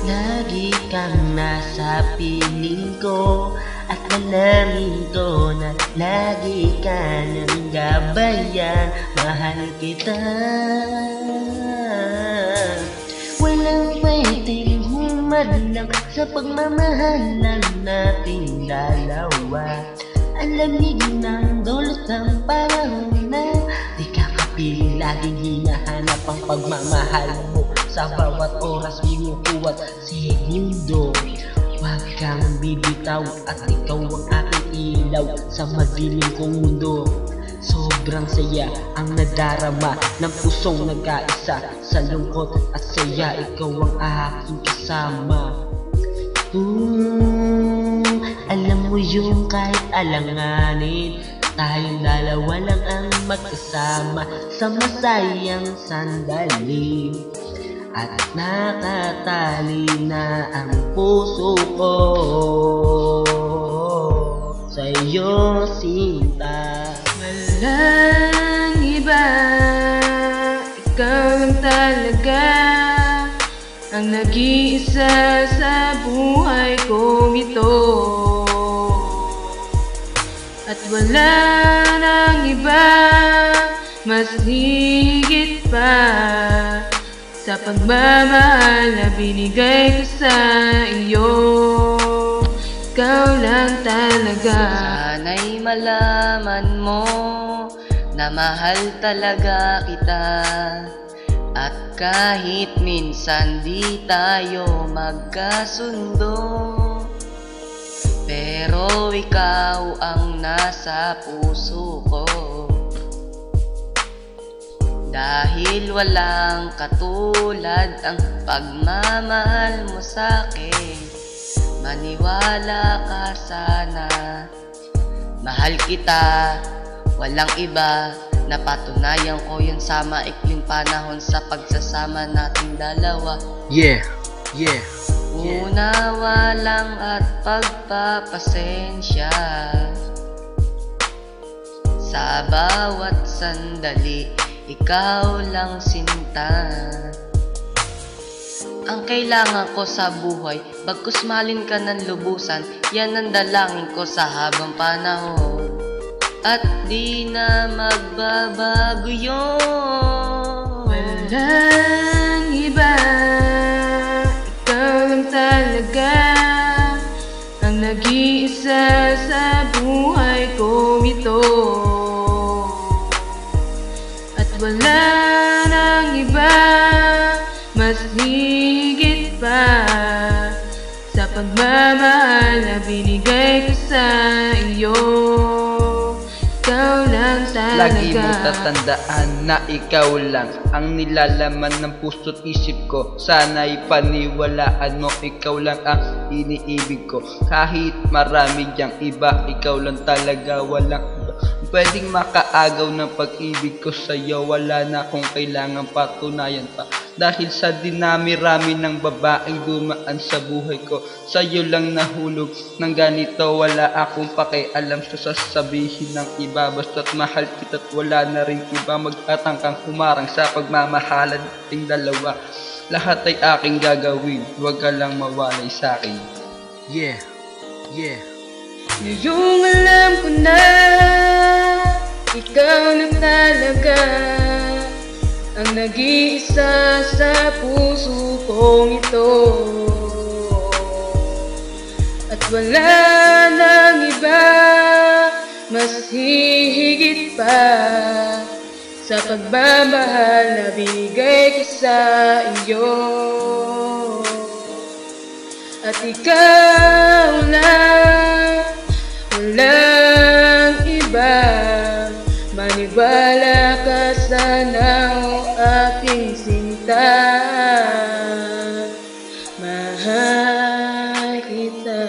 Lagi kang nasa piling ko at alamin ko na lagi ka nang gabayan. Mahal kita, walang pwedeng humadlang sa pagmamahalan nating dalawa. Ang lamig ng dulot ng panahon na di ka kapiling, laging hinahanap ang pagmamahal mo. Sa bawat oras, minuto at segundo, huwag kang bibitaw at ikaw ang aking ilaw sa madilim kong mundo. Sobrang saya ang nadarama ng pusong nag-aisa. Sa lungkot at saya, ikaw ang aking kasama. Alam mo yung kahit alanganin, tayong dalawa lang ang magkasama sa masayang sandali. At nakatali na ang puso ko sa'yo, sinta. Walang iba, ikaw lang talaga ang nag-iisa sa buhay kong ito. At wala nang iba mas higit pa sa pagmamahal na binigay ko sa iyo. Ikaw lang talaga. Sana'y malaman mo na mahal talaga kita. At kahit minsan di tayo magkasundo, pero ikaw ang nasa puso ko. Dahil walang katulad ang pagmamahal mo sa'kin, maniwala ka sana. Mahal kita, walang iba. Napatunayan ko yun sa maikling panahon sa pagsasama nating dalawa. Yeah. Unawa lang at pagpapasensya sa bawat sandali. Ikaw lang, sinta, ang kailangan ko sa buhay. Bagkus malin ka ng lubusan, yan ang dalangin ko sa habang panahon. At di na magbabago yun. Walang iba, ikaw lang talaga ang nag-iisa sa buhay kong ito. At wala nang iba mas higit pa sa pagmamahal na binigay ko sa iyo. Ikaw lang talaga. Lagi mo tatandaan na ikaw lang ang nilalaman ng puso't isip ko. Sana'y paniwalaan mo, ikaw lang ang iniibig ko. Kahit marami diyang iba, ikaw lang talaga, walang iba pwedeng makaagaw ng pag-ibig ko sa'yo. Wala na akong kailangan patunayan pa, dahil sa dinami-rami ng babaeng dumaan sa buhay ko, sa'yo lang nahulog ng ganito. Wala akong pakialam sa sasabihin ng iba, basta't mahal kita't wala na rin iba magtatangkang humarang sa pagmamahalan nating dalawa. Lahat ay aking gagawin, huwag ka lang mawalay sa'kin. Yeah. Ngayong alam ko na ikaw na talaga ang nag-iisa sa puso kong ito. At wala nang iba mas hihigit pa sa pagmamahal na binigay ko sa iyo. At ikaw lang, walang iba. Maniwala ka sana, o aking sinta. Mahal kita.